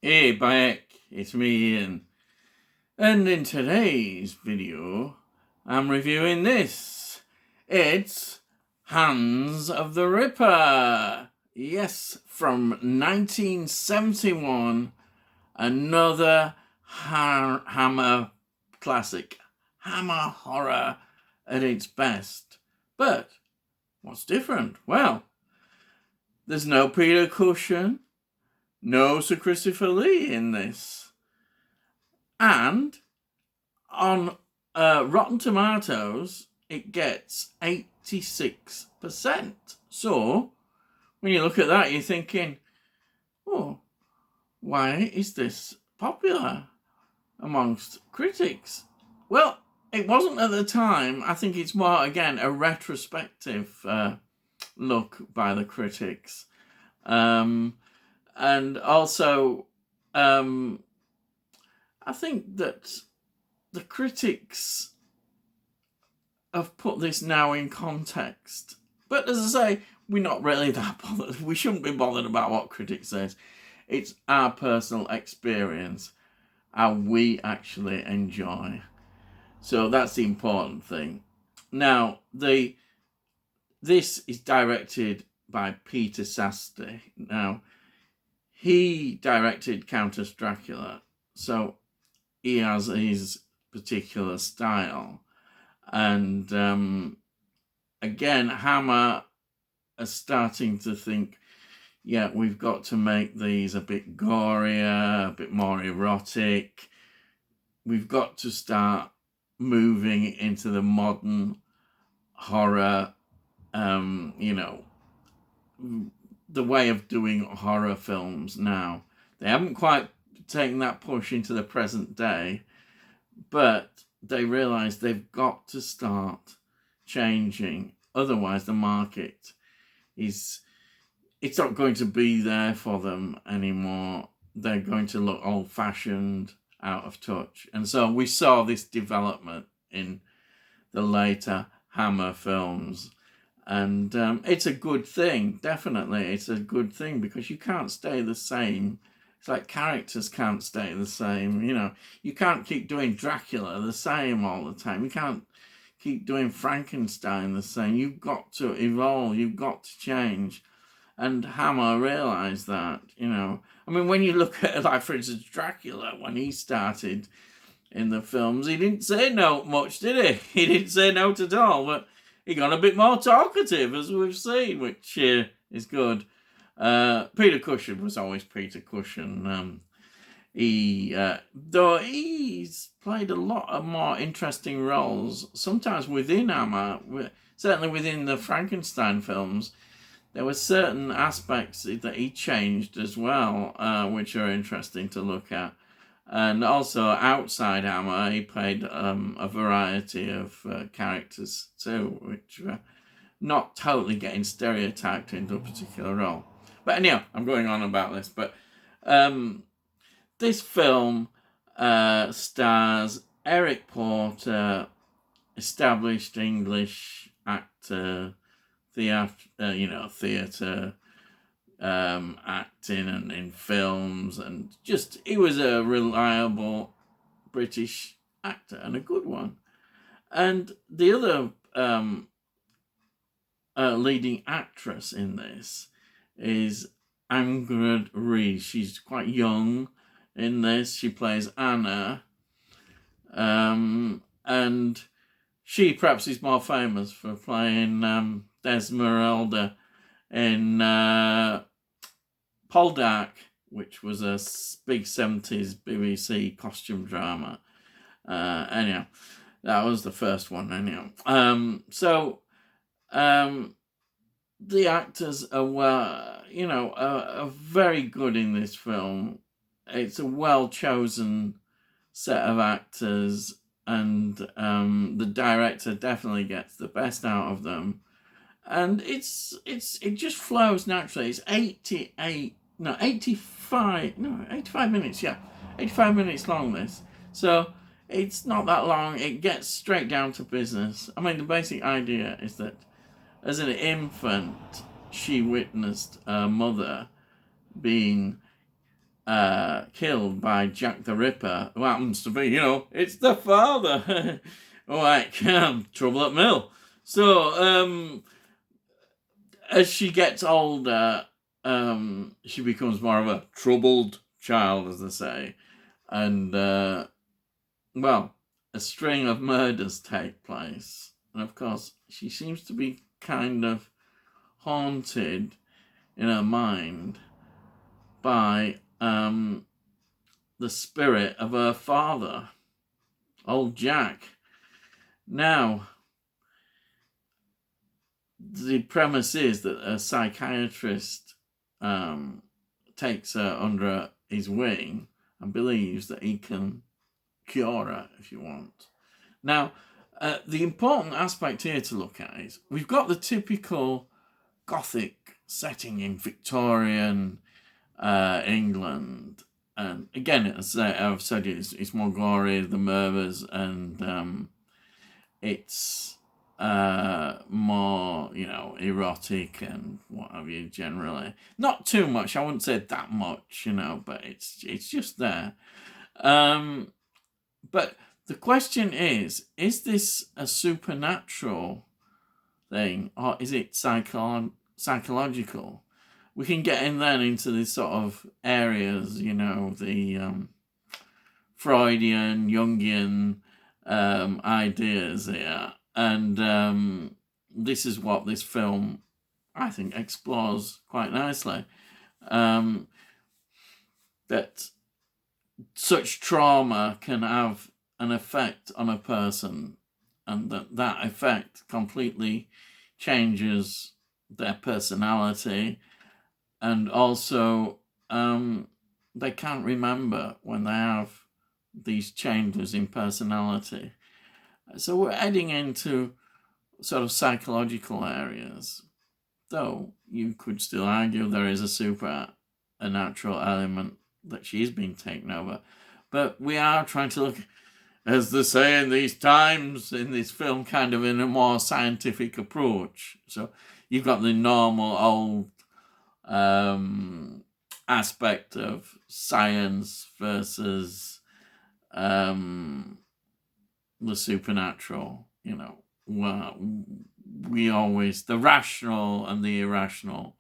Hey Bayek, it's me Ian, and in today's video I'm reviewing this. It's Hands of the Ripper. Yes, from 1971, another Hammer classic. Hammer horror at its best. But what's different? Well, there's no Peter Cushing. No Sir Christopher Lee in this. And on Rotten Tomatoes, it gets 86%. So, when you look at that, you're thinking, oh, why is this popular amongst critics? Well, it wasn't at the time. I think it's more, again, a retrospective look by the critics. And also, I think that the critics have put this now in context. But as I say, we're not really that bothered. We shouldn't be bothered about what critics say. It's our personal experience, how we actually enjoy. So that's the important thing. Now, this is directed by Peter Safdie. Now, he directed Countess Dracula, so he has his particular style. And again, Hammer are starting to think, yeah, we've got to make these a bit gorier, a bit more erotic. We've got to start moving into the modern horror, the way of doing horror films now. They haven't quite taken that push into the present day, but they realise they've got to start changing. Otherwise, the market it's not going to be there for them anymore. They're going to look old-fashioned, out of touch. And so we saw this development in the later Hammer films. And it's a good thing, definitely. It's a good thing because you can't stay the same. It's like characters can't stay the same. You can't keep doing Dracula the same all the time. You can't keep doing Frankenstein the same. You've got to evolve. You've got to change. And Hammer realised that, when you look at, like, for instance, Dracula, when he started in the films, he didn't say no much, did he? He didn't say no at all, but he got a bit more talkative, as we've seen, which is good. Peter Cushing was always Peter Cushing. Though he's played a lot of more interesting roles, sometimes within Hammer, certainly within the Frankenstein films, there were certain aspects that he changed as well, which are interesting to look at. And also outside Hammer, he played a variety of characters too, which were not totally getting stereotyped into a particular role. But anyhow, I'm going on about this. But this film stars Eric Porter, established English actor, theatre, acting and in films, and just he was a reliable British actor and a good one. And the other leading actress in this is Ingrid Reid. She's quite young in this. She plays Anna, and she perhaps is more famous for playing Desmeralda in Poldark, which was a big 70s BBC costume drama. Anyhow, that was the first one. Anyhow, the actors are are very good in this film. It's a well-chosen set of actors, and the director definitely gets the best out of them. And it just flows naturally. It's 85 minutes, 85 minutes long, this. So it's not that long. It gets straight down to business. The basic idea is that as an infant, she witnessed her mother being killed by Jack the Ripper, who happens to be, it's the father. Like, trouble at mill. So, as she gets older, she becomes more of a troubled child, as they say. And, well, a string of murders take place. And, of course, she seems to be kind of haunted in her mind by the spirit of her father, old Jack. Now, the premise is that a psychiatrist takes her under his wing and believes that he can cure her, if you want. Now, the important aspect here to look at is we've got the typical Gothic setting in Victorian England. And again, as I've said, it's more gory, the murders, and it's more, erotic and what have you, generally. Not too much, I wouldn't say that much, but it's just there. But the question is this a supernatural thing, or is it psychological? We can get in then into these sort of areas, the Freudian, Jungian ideas here. And this is what this film, I think, explores quite nicely. That such trauma can have an effect on a person, and that effect completely changes their personality, and also they can't remember when they have these changes in personality. So we're heading into sort of psychological areas, though you could still argue there is a natural element that she's been taken over. But we are trying to look, as they say in these times, in this film, kind of in a more scientific approach. So you've got the normal old aspect of science versus the supernatural, we always, the rational and the irrational.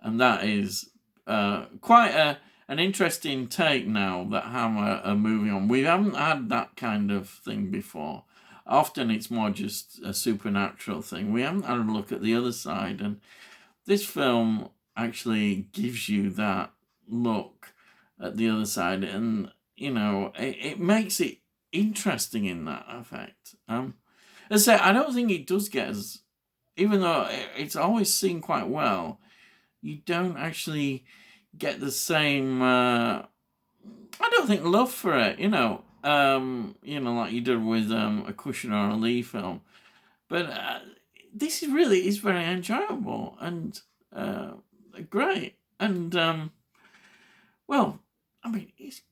And that is quite an interesting take now that Hammer are moving on. We haven't had that kind of thing before. Often it's more just a supernatural thing. We haven't had a look at the other side. And this film actually gives you that look at the other side. And, it makes it interesting in that effect. As I say, I don't think it does get as, even though it's always seen quite well, you don't actually get the same, I don't think, love for it, like you did with a Kushner or a Lee film. But this is very enjoyable and great. And, it's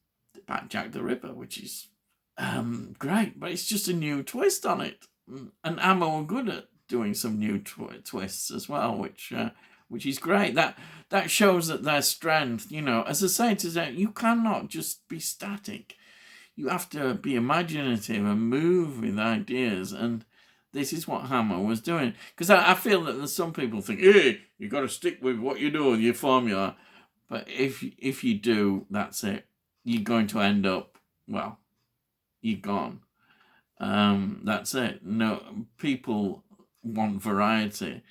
about Jack the Ripper, which is great, but it's just a new twist on it. And Hammer were good at doing some new twists as well, which is great. That shows that their strength, as I say today, you cannot just be static. You have to be imaginative and move with ideas, and this is what Hammer was doing. Because I feel that there's some people think, hey, you got to stick with what you do, with your formula. But if you do, that's it. You're going to end up, well, you're gone. That's it. No, people want variety.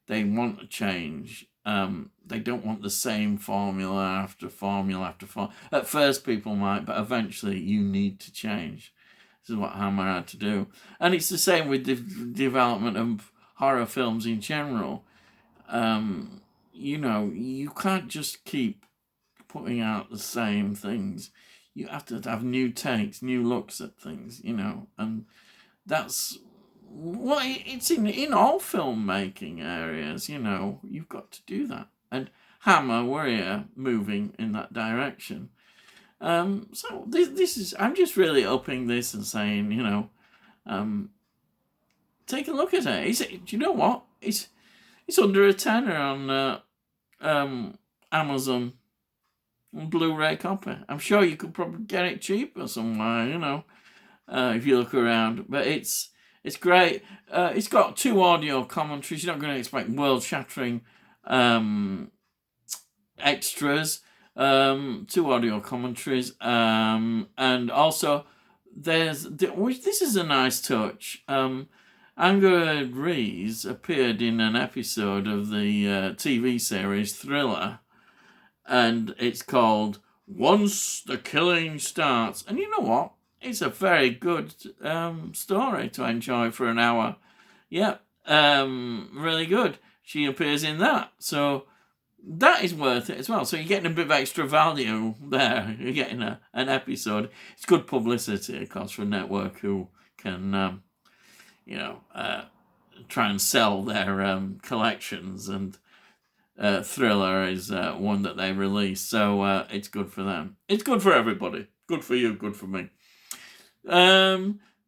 They want a change. They don't want the same formula after formula after formula. At first, people might, but eventually, you need to change. This is what Hammer had to do, and it's the same with the development of horror films in general. You can't just keep putting out the same things. You have to have new takes, new looks at things, and that's what it's in all filmmaking areas, you've got to do that. And Hammer were here moving in that direction. So this is, I'm just really upping this and saying, take a look at it. Do you know what? It's under a tenner on Amazon Blu-ray copy. I'm sure you could probably get it cheaper somewhere, if you look around. But it's great. It's got 2 audio commentaries. You're not going to expect world-shattering extras. 2 audio commentaries. And also, this is a nice touch. Angela Rees appeared in an episode of the TV series Thriller, and it's called Once the Killing Starts. And you know what? It's a very good story to enjoy for an hour. Yeah, really good. She appears in that. So that is worth it as well. So you're getting a bit of extra value there. You're getting an episode. It's good publicity, of course, for a network who can, try and sell their collections. And Thriller is one that they release. So it's good for them. It's good for everybody. Good for you, good for me.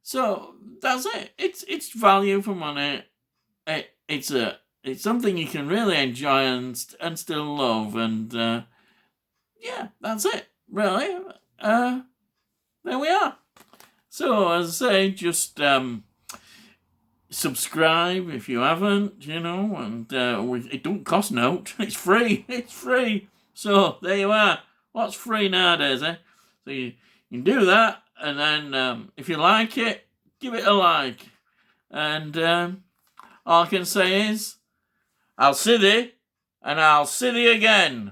So that's it. It's value for money. It's something you can really enjoy and still love. And yeah, that's it. Really. There we are. So as I say, just subscribe if you haven't, and it don't cost note. It's free. It's free. So there you are. What's free nowadays, eh? So you can do that, and then if you like it, give it a like. And all I can say is, I'll see thee, and I'll see thee again.